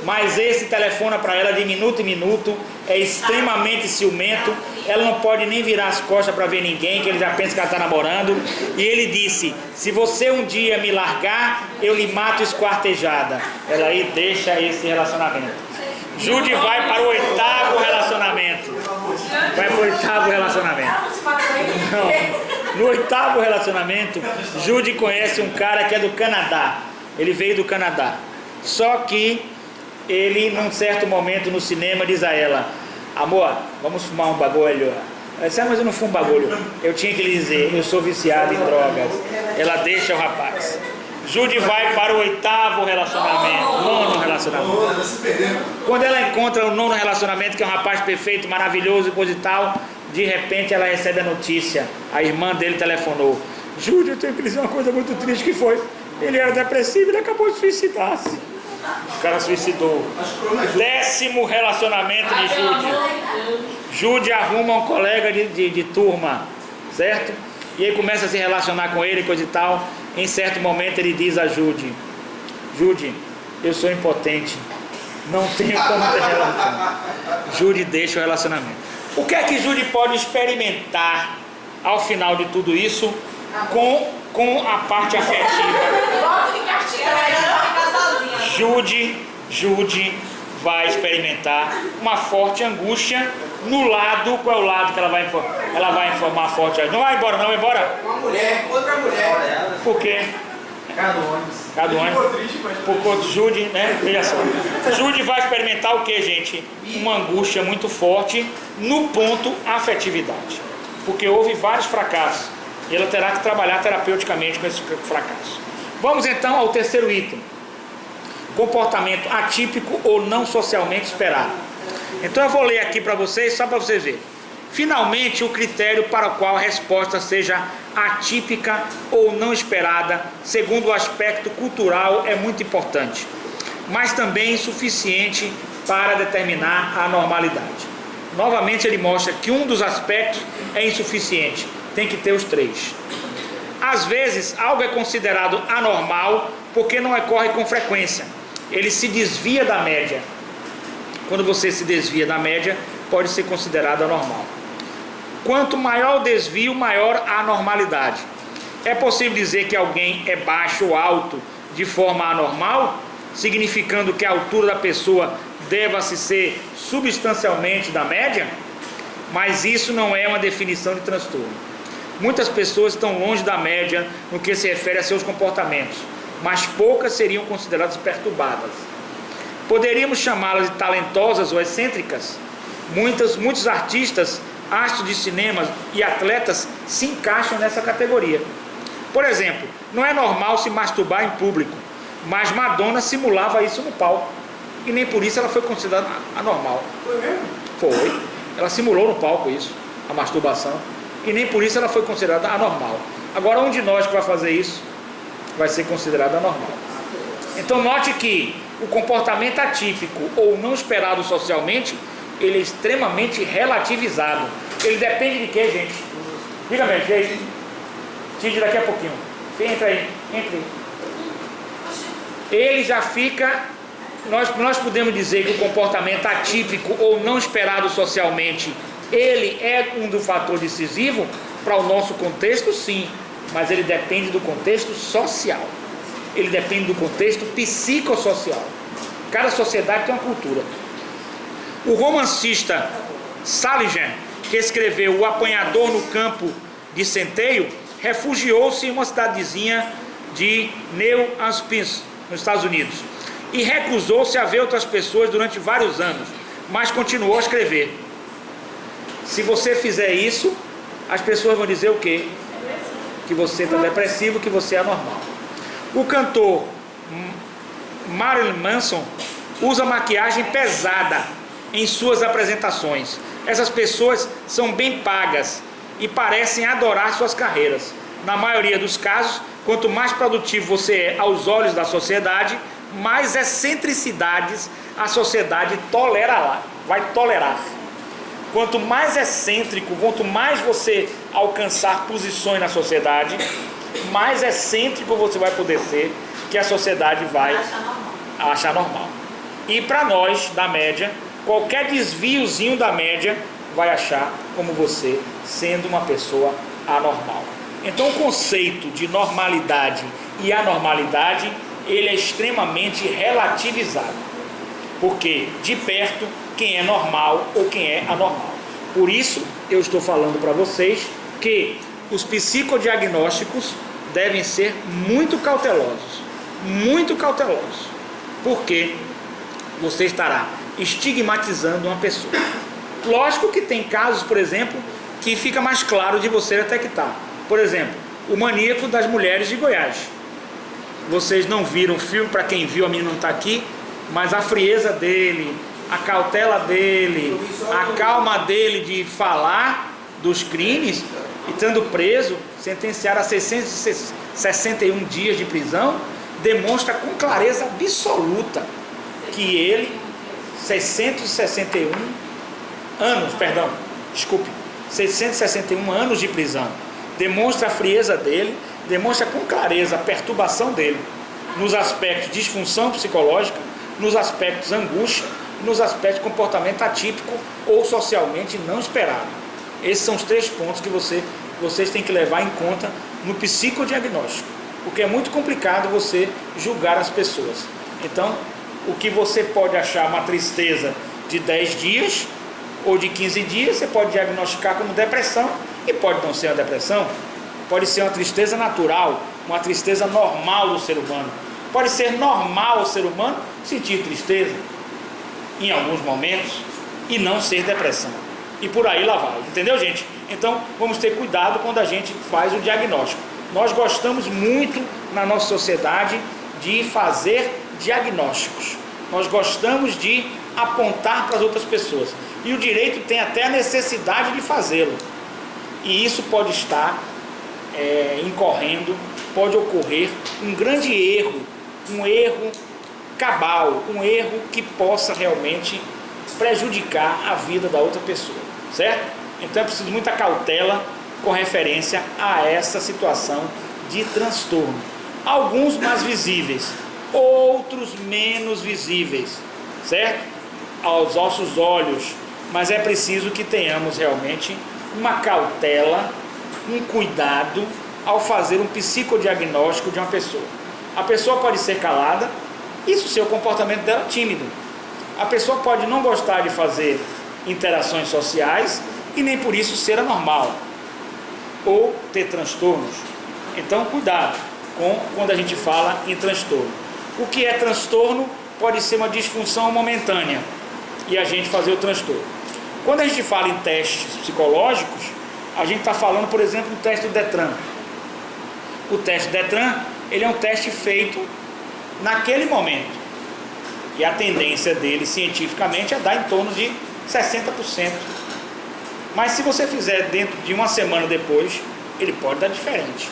mas esse telefona para ela de minuto em minuto, é extremamente ciumento, ela não pode nem virar as costas para ver ninguém, que ele já pensa que ela está namorando, e ele disse, se você um dia me largar, eu lhe mato esquartejada. Ela aí deixa esse relacionamento. Jude vai para o oitavo relacionamento. Vai para o oitavo relacionamento. Não. No oitavo relacionamento, Jude conhece um cara que é do Canadá. Ele veio do Canadá. Só que ele, num certo momento no cinema, diz a ela, amor, vamos fumar um bagulho. Ela disse, mas eu não fumo bagulho. Eu tinha que lhe dizer, eu sou viciado em drogas. Ela deixa o rapaz. Jude vai para o oitavo relacionamento, nono relacionamento. Quando ela encontra o nono relacionamento, que é um rapaz perfeito, maravilhoso e coisa e tal, de repente ela recebe a notícia, a irmã dele telefonou. Jude, eu tenho que dizer uma coisa muito triste que foi, ele era depressivo e ele acabou de suicidar-se. O cara suicidou. Décimo relacionamento de Jude. Jude arruma um colega de turma, certo? E aí começa a se relacionar com ele, coisa e tal. Em certo momento ele diz a Jude, Jude, eu sou impotente, não tenho como ter relacionamento. Jude deixa o relacionamento. O que é que Jude pode experimentar ao final de tudo isso com a parte afetiva? Jude vai experimentar uma forte angústia no lado. Qual é o lado que ela vai informar? Ela vai informar forte. Não vai embora, não vai embora? Uma mulher, outra mulher. Por quê? Cada ônibus. Porque Jude, né? Veja só. Jude vai experimentar o que, gente? Uma angústia muito forte no ponto afetividade. Porque houve vários fracassos. E ela terá que trabalhar terapeuticamente com esse fracasso. Vamos então ao terceiro item. Comportamento atípico ou não socialmente esperado. Então eu vou ler aqui para vocês, só para vocês verem. Finalmente, o critério para o qual a resposta seja atípica ou não esperada, segundo o aspecto cultural, é muito importante, mas também insuficiente para determinar a normalidade. Novamente, ele mostra que um dos aspectos é insuficiente, tem que ter os três. Às vezes, algo é considerado anormal porque não ocorre com frequência. Ele se desvia da média. Quando você se desvia da média, pode ser considerado anormal. Quanto maior o desvio, maior a anormalidade. É possível dizer que alguém é baixo ou alto de forma anormal, significando que a altura da pessoa deva-se ser substancialmente da média? Mas isso não é uma definição de transtorno. Muitas pessoas estão longe da média no que se refere a seus comportamentos, mas poucas seriam consideradas perturbadas. Poderíamos chamá-las de talentosas ou excêntricas? Muitos artistas, astros de cinema e atletas se encaixam nessa categoria. Por exemplo, não é normal se masturbar em público, mas Madonna simulava isso no palco. E nem por isso ela foi considerada anormal. Foi mesmo? Foi. Ela simulou no palco isso, a masturbação. E nem por isso ela foi considerada anormal. Agora, um de nós que vai fazer isso vai ser considerado anormal. Então note que o comportamento atípico ou não esperado socialmente ele é extremamente relativizado. Ele depende de quê, gente? Diga mesmo, gente. Tide daqui a pouquinho. Entra aí, entra aí. Ele já fica... Nós podemos dizer que o comportamento atípico ou não esperado socialmente, ele é um do fator decisivo para o nosso contexto, sim, mas ele depende do contexto social, ele depende do contexto psicossocial. Cada sociedade tem uma cultura. O romancista Salinger, que escreveu O Apanhador no Campo de Centeio, refugiou-se em uma cidadezinha de New Hampshire, nos Estados Unidos, e recusou-se a ver outras pessoas durante vários anos, mas continuou a escrever. Se você fizer isso, as pessoas vão dizer o quê? Que você está depressivo, que você é anormal. O cantor Marilyn Manson usa maquiagem pesada em suas apresentações. Essas pessoas são bem pagas e parecem adorar suas carreiras. Na maioria dos casos, quanto mais produtivo você é aos olhos da sociedade, mais excentricidades a sociedade vai tolerar. Quanto mais excêntrico, quanto mais você alcançar posições na sociedade, mais excêntrico você vai poder ser, que a sociedade vai achar normal. E para nós, da média, qualquer desviozinho da média vai achar como você sendo uma pessoa anormal. Então o conceito de normalidade e anormalidade, ele é extremamente relativizado, porque de perto quem é normal ou quem é anormal. Por isso eu estou falando para vocês que os psicodiagnósticos devem ser muito cautelosos, porque você estará estigmatizando uma pessoa. Lógico que tem casos, por exemplo, que fica mais claro de você detectar. Por exemplo, o maníaco das mulheres de Goiás. Vocês não viram o filme, para quem viu, a menina não está aqui, mas a frieza dele, a cautela dele, a calma dele de falar dos crimes, e estando preso, sentenciado a 661 dias de prisão, demonstra com clareza absoluta que ele, 661 anos de prisão, demonstra a frieza dele, demonstra com clareza a perturbação dele nos aspectos de disfunção psicológica, nos aspectos angústia, nos aspectos de comportamento atípico ou socialmente não esperado. Esses são os 3 pontos que vocês têm que levar em conta no psicodiagnóstico, porque é muito complicado você julgar as pessoas. Então, o que você pode achar uma tristeza de 10 dias ou de 15 dias, você pode diagnosticar como depressão, e pode não ser uma depressão, pode ser uma tristeza natural, uma tristeza normal do ser humano. Pode ser normal o ser humano sentir tristeza em alguns momentos e não ser depressão. E por aí lá vai, entendeu, gente? Então vamos ter cuidado quando a gente faz o diagnóstico. Nós gostamos muito na nossa sociedade de fazer diagnósticos. Nós gostamos de apontar para as outras pessoas. E o direito tem até a necessidade de fazê-lo. E isso pode estar incorrendo, pode ocorrer um grande erro, um erro cabal, um erro que possa realmente prejudicar a vida da outra pessoa, certo? Então é preciso muita cautela com referência a essa situação de transtorno. Alguns mais visíveis, outros menos visíveis, certo? Aos nossos olhos, mas é preciso que tenhamos realmente uma cautela, um cuidado ao fazer um psicodiagnóstico de uma pessoa. A pessoa pode ser calada, isso se o comportamento dela é tímido. A pessoa pode não gostar de fazer interações sociais e nem por isso ser anormal ou ter transtornos. Então cuidado quando a gente fala em transtorno. O que é transtorno pode ser uma disfunção momentânea e a gente fazer o transtorno. Quando a gente fala em testes psicológicos, a gente está falando, por exemplo, do teste do Detran. O teste do Detran, ele é um teste feito naquele momento. E a tendência dele, cientificamente, é dar em torno de 60%. Mas se você fizer dentro de uma semana depois, ele pode dar diferente.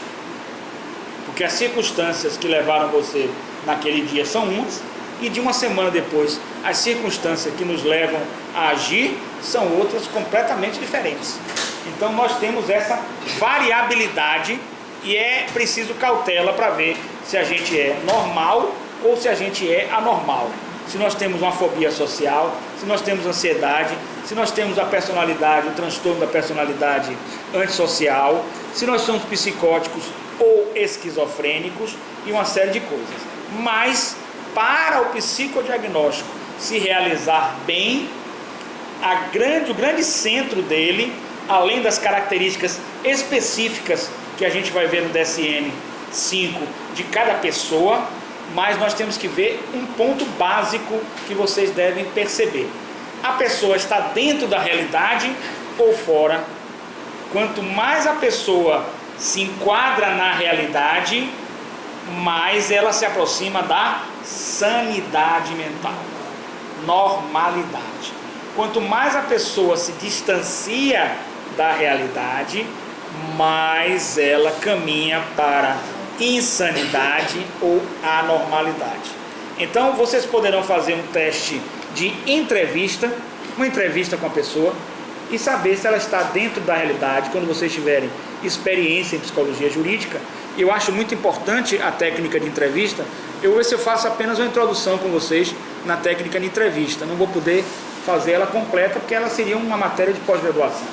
Porque as circunstâncias que levaram você naquele dia são umas, e de uma semana depois, as circunstâncias que nos levam a agir são outras completamente diferentes. Então nós temos essa variabilidade e é preciso cautela para ver se a gente é normal ou se a gente é anormal. Se nós temos uma fobia social, se nós temos ansiedade, se nós temos a personalidade, o transtorno da personalidade antissocial, se nós somos psicóticos ou esquizofrênicos e uma série de coisas. Mas para o psicodiagnóstico se realizar bem, o grande centro dele, além das características específicas que a gente vai ver no DSM-5 de cada pessoa, mas nós temos que ver um ponto básico que vocês devem perceber. A pessoa está dentro da realidade ou fora? Quanto mais a pessoa se enquadra na realidade, mais ela se aproxima da sanidade mental, normalidade. Quanto mais a pessoa se distancia da realidade, mais ela caminha para insanidade ou anormalidade. Então vocês poderão fazer um teste de entrevista, uma entrevista com a pessoa e saber se ela está dentro da realidade quando vocês tiverem experiência em psicologia jurídica. Eu acho muito importante a técnica de entrevista. Eu vou ver se eu faço apenas uma introdução com vocês na técnica de entrevista. Não vou poder fazer ela completa porque ela seria uma matéria de pós-graduação.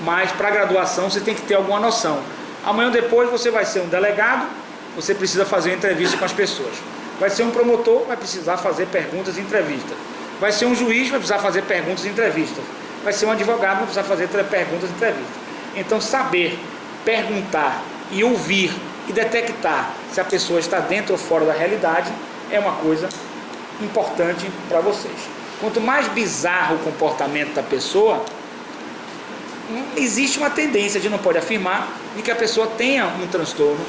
Mas para a graduação você tem que ter alguma noção. Amanhã ou depois você vai ser um delegado, você precisa fazer uma entrevista com as pessoas. Vai ser um promotor, vai precisar fazer perguntas e entrevistas. Vai ser um juiz, vai precisar fazer perguntas e entrevistas. Vai ser um advogado, vai precisar fazer perguntas e entrevistas. Então saber perguntar e ouvir e detectar se a pessoa está dentro ou fora da realidade é uma coisa importante para vocês. Quanto mais bizarro o comportamento da pessoa, existe uma tendência, a gente não pode afirmar, de que a pessoa tenha um transtorno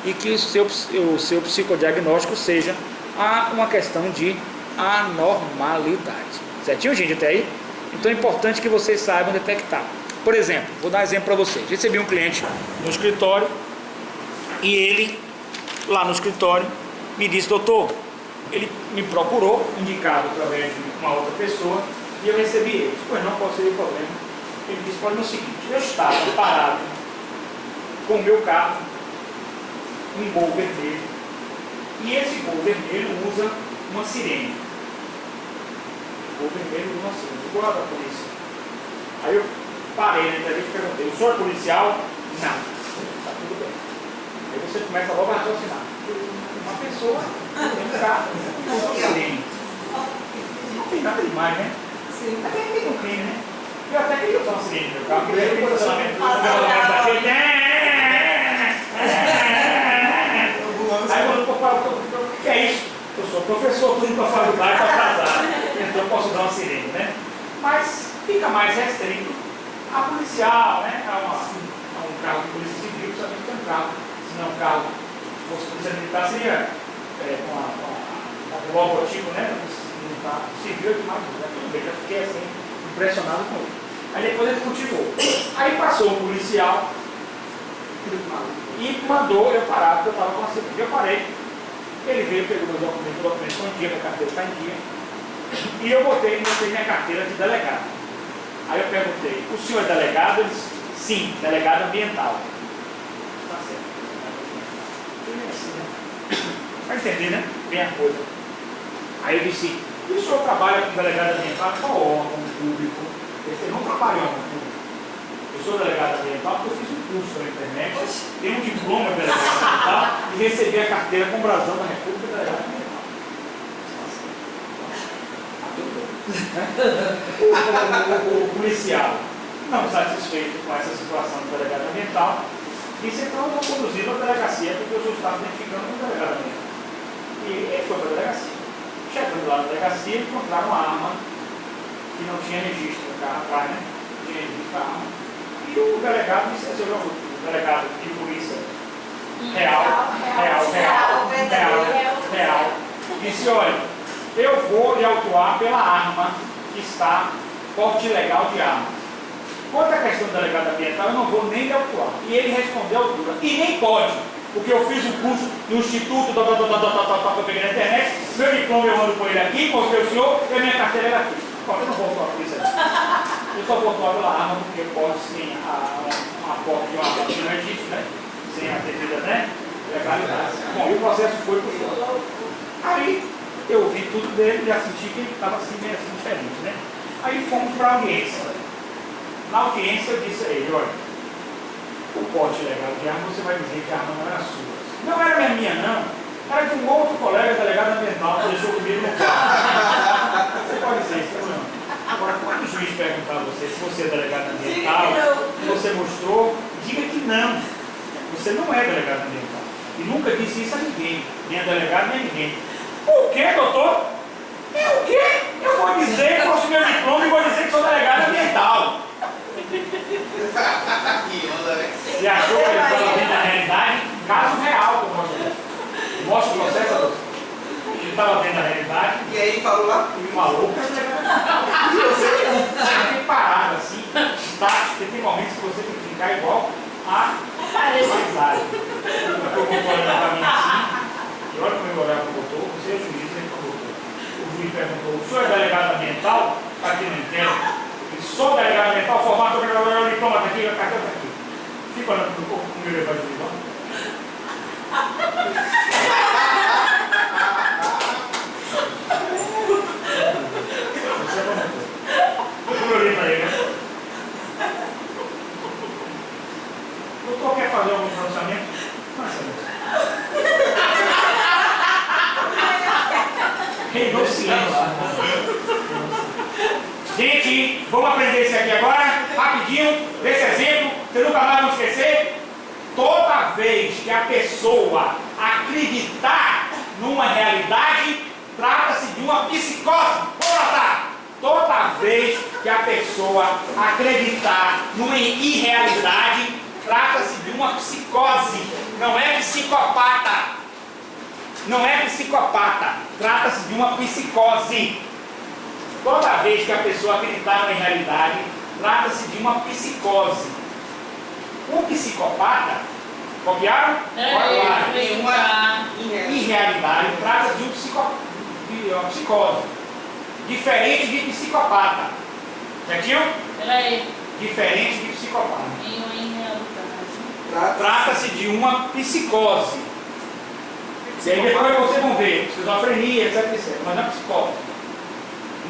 e que o seu psicodiagnóstico seja uma questão de anormalidade. Certinho, gente, até aí? Então é importante que vocês saibam detectar. Por exemplo, vou dar um exemplo para vocês. Recebi um cliente no escritório e ele, lá no escritório, me disse: doutor, ele me procurou, indicado através de uma outra pessoa, e eu recebi ele. Pois não, qual seria o problema? Ele disse: olha, o seguinte, eu estava parado com o meu carro, um Gol vermelho, e esse Gol vermelho usa uma sirene. O Gol vermelho usa uma sirene, igual a da polícia. Aí eu parei na entrevista e perguntei: o senhor é policial? Não. Está tudo bem. Aí você começa logo a raciocinar. Uma pessoa tem um carro, usa uma sirene. Não tem nada demais, né? Sim. Até que não tem, né? Eu até queria usar uma sirene no meu carro, porque eu tenho posicionamento daquele. Aí eu falo: o que é isso? Eu sou professor, estou indo para a faculdade, estou atrasado. Então eu posso usar uma sirene, né? Mas fica mais restrito a policial, né? A um carro de polícia civil, principalmente tem um carro. Se não é um carro, se fosse polícia militar, seria com o logotipo, né? Militar civil e mais. Eu já fiquei assim, impressionado com ele. Aí depois ele continuou. Aí passou um policial e mandou eu parar, porque eu estava com a cirurgia. Eu parei. Ele veio, pegou meu documento, o documento está em dia, minha carteira está em dia. E eu botei minha carteira de delegado. Aí eu perguntei: o senhor é delegado? Ele disse: sim, delegado ambiental. Está certo. É assim, né? Vai entender, né? Bem a coisa. Aí eu disse: e o senhor trabalha com delegado ambiental? Qual órgão público? Ele disse: não trabalho em órgão público. Eu sou delegado ambiental porque eu fiz um curso pela internet, tenho um diploma de delegado ambiental e recebi a carteira com brasão da República de Delegado Ambiental. O policial, não satisfeito com essa situação do delegado ambiental, disse: então eu vou conduzir para a delegacia porque eu só estava identificando com o delegado ambiental. E ele foi para a delegacia. Chegando lá na delegacia, encontraram uma arma que não tinha registro no carro atrás, né? Não tinha registro da arma. E o delegado disse: o delegado de polícia real, disse: olha, eu vou lhe autuar pela arma que está, porte ilegal de arma. Quanto à questão do delegado ambiental, eu não vou nem lhe autuar. E ele respondeu à altura: e nem pode, porque eu fiz um curso no instituto, que eu peguei na internet, meu diploma eu ando com ele aqui, mostrei o senhor, e a minha carteira era aqui. eu não vou atuar por isso aí. Eu só vou atuar pela arma porque pode sim a porta de uma arma que não existe, né? Sem a devida, né? Legalidade. Bom, e o processo foi por fora. Aí eu ouvi tudo dele e já senti que ele estava assim, meio assim, diferente, né? Aí fomos para a audiência. Na audiência eu disse a ele, olha, o porte legal de arma, você vai dizer que a arma não era sua. Não era minha não, era de um outro colega delegado ambiental que deixou comigo no carro. Você pode dizer isso, não. Agora, quando o juiz perguntar a você se você é delegado ambiental, você mostrou, diga que não. Você não é delegado ambiental. E nunca disse isso a ninguém, nem a delegado, nem a ninguém. O quê, doutor? O quê? Eu vou dizer, posso meu diploma e vou dizer que sou delegado ambiental. Você achou que ele estava vendo a realidade? Caso real, como mostra o processo. Ele estava vendo a realidade. E aí ele falou lá? E falou. E você tem parado assim, estático, porque tem momentos que você tem que ficar igual a paisagem. Eu vou olhar para mim assim, e olha como eu olhar para o doutor, você é o juiz, ele para o doutor. O juiz perguntou, o senhor é delegado ambiental? Para quem não entende. Sou delegado ambiental, formado, diploma aqui, a carteira está aqui. Fica olhando para o corpo com o meu levante de mão. Você é bom. Eu olhei para ele, né? O doutor quer fazer algum pronunciamento? Reinou silêncio. Gente, vamos aprender isso aqui agora, rapidinho, desse exemplo, você nunca mais vai esquecer. Toda vez que a pessoa acreditar numa realidade, trata-se de uma psicose. Vamos notar. Toda vez que a pessoa acreditar numa irrealidade, trata-se de uma psicose. Não é psicopata. Não é psicopata. Trata-se de uma psicose. Toda vez que a pessoa acreditar na realidade, trata-se de uma psicose. O psicopata, copiaram? Irrealidade, trata-se de uma psicose. Diferente de psicopata. Certinho? Peraí. Diferente de psicopata. Irrealidade. Trata-se de uma psicose. E aí depois vocês vão ver, esquizofrenia, etc. Mas não é psicose.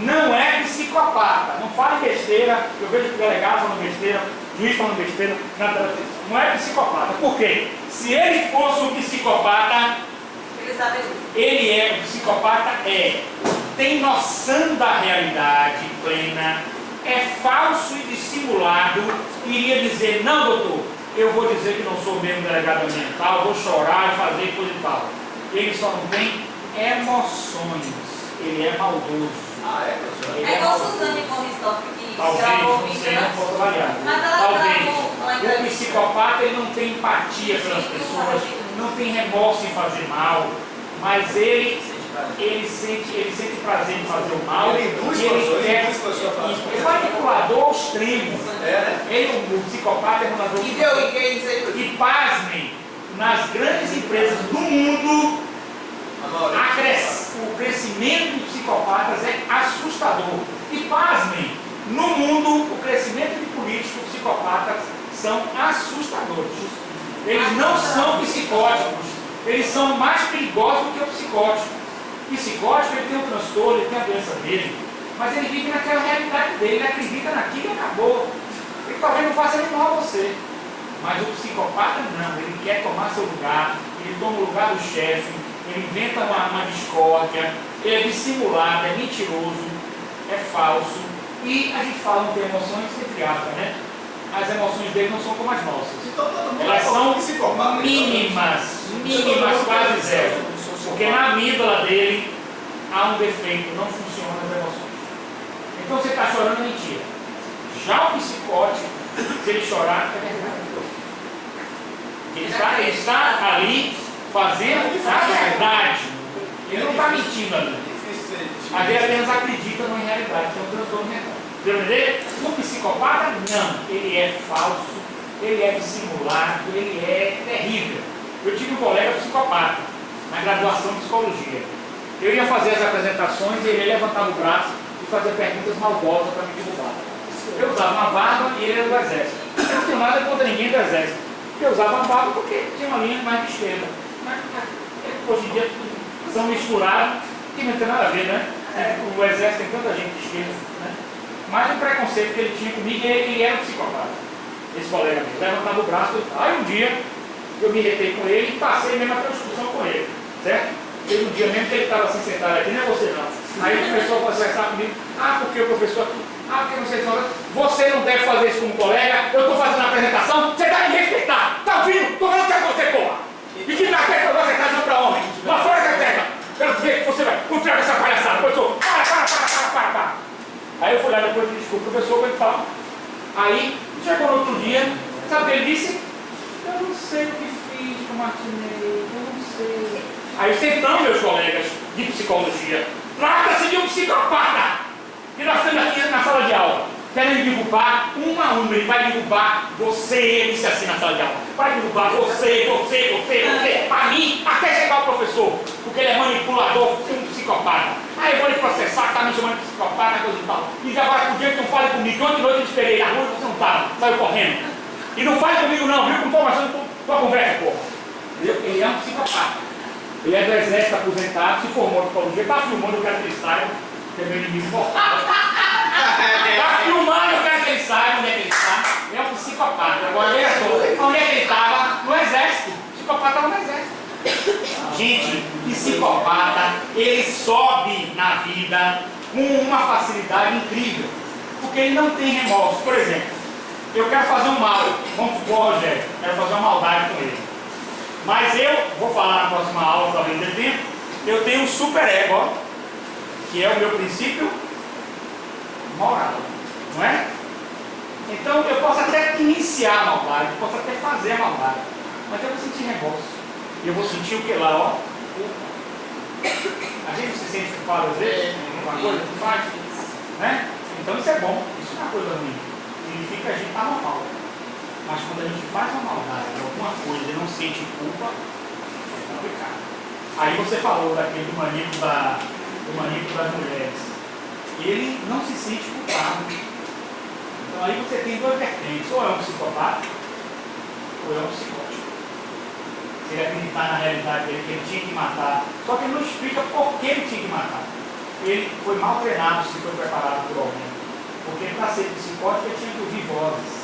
Não é psicopata. Não fale besteira. Eu vejo o delegado falando besteira, juiz falando besteira. Não é psicopata. Por quê? Se ele fosse um psicopata, o psicopata tem noção da realidade plena, é falso e dissimulado, iria dizer, não doutor, eu vou dizer que não sou mesmo delegado ambiental, vou chorar e fazer coisa e tal. Ele só não tem emoções, ele é maldoso. É igual Suzane von Richthofen que Talvez gravou o não vídeo, seja né? fotografiado. Mas ela Talvez. gravou uma O entrevista. psicopata ele não tem empatia pelas pessoas, não tem remorso em fazer mal, mas ele sente prazer em fazer o mal. Ele induz e ele quer pessoas a fazer. ele é manipulador ao extremo. Ele, o psicopata é manipulador. E deu em quem isso aí? E pasmem, nas grandes empresas do mundo, o crescimento de psicopatas é assustador. E pasmem, no mundo, o crescimento de políticos psicopatas são assustadores. Eles não são psicóticos, eles são mais perigosos do que o psicótico. O psicótico ele tem um transtorno, ele tem a doença dele, mas ele vive naquela realidade dele, ele acredita naquilo e acabou. Ele talvez não faça ele mal a você. Mas o psicopata não, ele quer tomar seu lugar, ele toma o lugar do chefe, ele inventa uma discórdia, ele é dissimulado, é mentiroso, é falso, e a gente fala não tem emoções, entre aspas, né? As emoções dele não são como as nossas. Então todo mundo Elas são psicopata. mínimas, quase zero. Porque na amígdala dele há um defeito, não funcionam as emoções. Então você está chorando mentira. Já o psicótico, se ele chorar, é verdade. Ele está ali fazendo a verdade. Ele não está mentindo ali. Mas ele apenas acredita numa realidade, que é um transtorno mental. Deu pra entender? O psicopata, não. Ele é falso, ele é dissimulado, ele é terrível. Eu tive um colega psicopata, na graduação de psicologia. Eu ia fazer as apresentações e ele levantava o braço, e fazia perguntas maldosas para me derrubar. Eu usava uma barba e ele era do exército. Eu não tenho nada contra ninguém do exército. Eu usava uma barba porque tinha uma linha mais de esquerda. Mas hoje em dia tudo são misturados, que não tem nada a ver, né? O exército tem tanta gente de esquerda, né? Mas o preconceito que ele tinha comigo, ele era um psicopata. Esse colega meu levantava o braço. Aí um dia eu me retei com ele e passei mesmo a discussão com ele, certo? Teve um dia mesmo que ele estava assim sentado aqui, não é você não. Aí ele começou a conversar comigo. Ah, porque o professor aqui. Ah, porque não sei se você não deve fazer isso como colega. Eu estou fazendo a apresentação, você deve me respeitar. Tá ouvindo? Estou falando que é você, porra. E que na tecla você está dizendo para homem. Lá fora da tecla. Quero ver que você vai continuar essa palhaçada. Professor, para. Aí eu fui lá depois e disse, o professor vai falar. Aí, chegou no outro dia, sabe o que ele disse? Eu não sei o que fiz com o Martinez, eu não sei. Aí sentamos, meus colegas de psicologia, trata-se de um psicopata! E nós estamos aqui na sala de aula, querendo derrubar um a um, ele vai derrubar você, ele disse assim na sala de aula, vai derrubar você, a mim, até chegar o professor, porque ele é manipulador, um psicopata. Aí eu vou lhe processar, tá me chamando de psicopata, coisa e tal. E agora por dia que não fale comigo, ontem de noite eu te esperei na rua e você não estava, saiu correndo. E não fale comigo não, viu? Não estou mostrando tua conversa, porra. Ele é um psicopata. Ele é do exército aposentado, se formou no psicologia, está filmando, eu quero que ele saiba, que é meu inimigo mortal. Está filmando, eu quero que ele saiba onde é que ele está. Ele é um psicopata. Agora veja só, onde é que ele estava? No exército. O psicopata estava no exército. Gente, psicopata, ele sobe na vida com uma facilidade incrível, porque ele não tem remorso. Por exemplo, eu quero fazer um mal, vamos supor, Rogério, quero fazer uma maldade com ele. Mas eu, vou falar na próxima aula, talvez dê tempo, eu tenho um superego, ó, que é o meu princípio moral, não é? Então eu posso até iniciar a maldade, eu posso até fazer a maldade, mas eu vou sentir remorso. E eu vou sentir o que lá, ó? A gente se sente culpado às vezes, uma coisa que faz, né? Então isso é bom, isso não é uma coisa ruim. Significa que a gente está normal. Mas quando a gente faz uma maldade de alguma coisa e não sente culpa, é complicado. Aí você falou daquele maníaco das mulheres. Ele não se sente culpado. Então aí você tem duas vertentes, ou é um psicopata, ou é um psicótico. Se ele acreditar na realidade dele, que ele tinha que matar, só que ele não explica por que ele tinha que matar. Ele foi mal treinado, se foi preparado por alguém. Porque para ser psicótico ele tinha que ouvir vozes.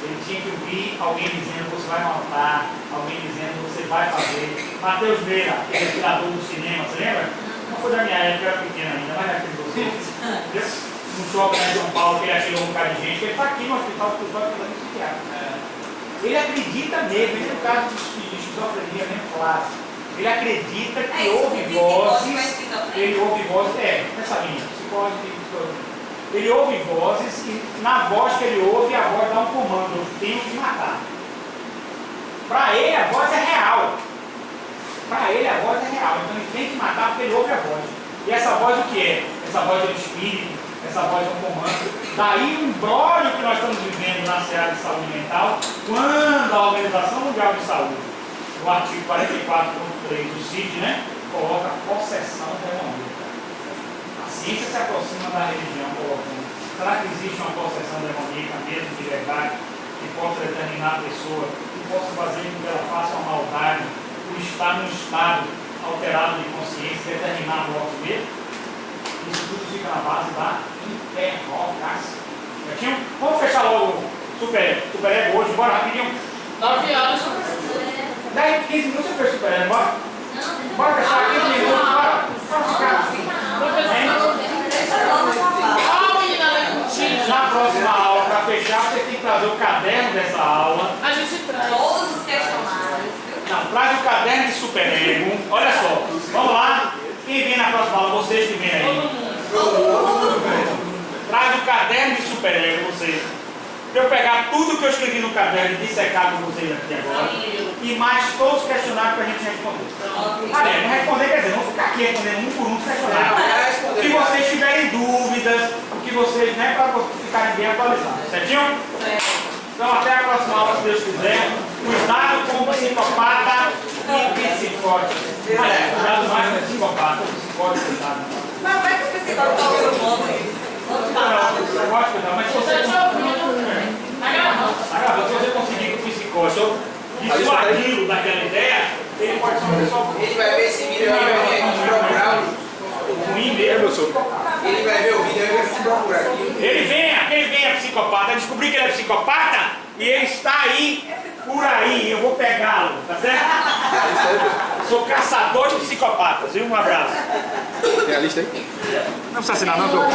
Ele tinha que ouvir alguém dizendo você vai matar, alguém dizendo você vai fazer. Mateus Meira, que é respirador do cinema, você lembra? Não foi da minha época, eu era pequeno ainda, mas era de vocês. No shopping em São Paulo, que ele atirou um bocado de gente, ele está aqui no hospital que está fazendo psiquiatra. Ele acredita mesmo, ele é um caso de esquizofrenia mesmo, claro. Ele acredita que ouve vozes, ele ouve vozes, nessa linha, psicose e esquizofrenia. Ele ouve vozes e na voz que ele ouve, a voz dá um comando, eu tenho que matar. Para ele a voz é real. Para ele a voz é real, então ele tem que matar porque ele ouve a voz. E essa voz o que é? Essa voz é o espírito, essa voz é um comando. Daí o imbróglio que nós estamos vivendo na seara de saúde mental, quando a Organização Mundial de Saúde, no artigo 44.3 do CID, né, coloca possessão demoníaca. A ciência se aproxima da religião colocando. Será que existe uma possessão demoníaca mesmo de verdade, que possa determinar a pessoa, que possa fazer com que ela faça uma maldade, por estar num estado alterado de consciência, determinar a morte mesmo? Isso tudo fica na base da interrogação. Certinho? Vamos fechar logo o superego hoje, bora rapidinho. 9 horas. 10, 15 minutos você fez superego, bora? Bora fechar 15 minutos, bora? Vamos ficar. Na próxima aula, para fechar, você tem que trazer o caderno dessa aula. A gente traz. Todos os questionários. Não, traz o caderno de superego. Olha só, vamos lá. Quem vem na próxima aula, vocês que vêm aí. Traz o caderno de superego, vocês. Para eu pegar tudo que eu escrevi no caderno e dissecar com vocês aqui agora. E mais todos os questionários para a gente responder. Aliás, não responder quer dizer, não ficar aqui respondendo um por um os questionários. Se vocês tiverem dúvidas, o que vocês, né, para ficarem bem atualizados. Certinho? Então até a próxima aula, se Deus quiser. Cuidado com o psicopata e psicótico. Aliás, cuidado mais com o psicopata, o psicótico, cuidado. Não, vai que o psicólogo está ouvindo o Você gosta, não, mas se Eu você... estou te ouvindo. Tá gravando. Agora, se você conseguir com o psicólogo dissuadi-lo daquela ideia, ele pode ser uma pessoa Ele vai ver esse vídeo e vai vir aqui te procurar. ruim mesmo. Ele vai ver o vídeo e vai te procurar aqui. Ele vem psicopata, eu descobri que ele é psicopata e ele está aí, por aí, eu vou pegá-lo, tá certo? Sou caçador de psicopatas, viu? Um abraço. Tem a lista aí? Não precisa assinar não, doutor.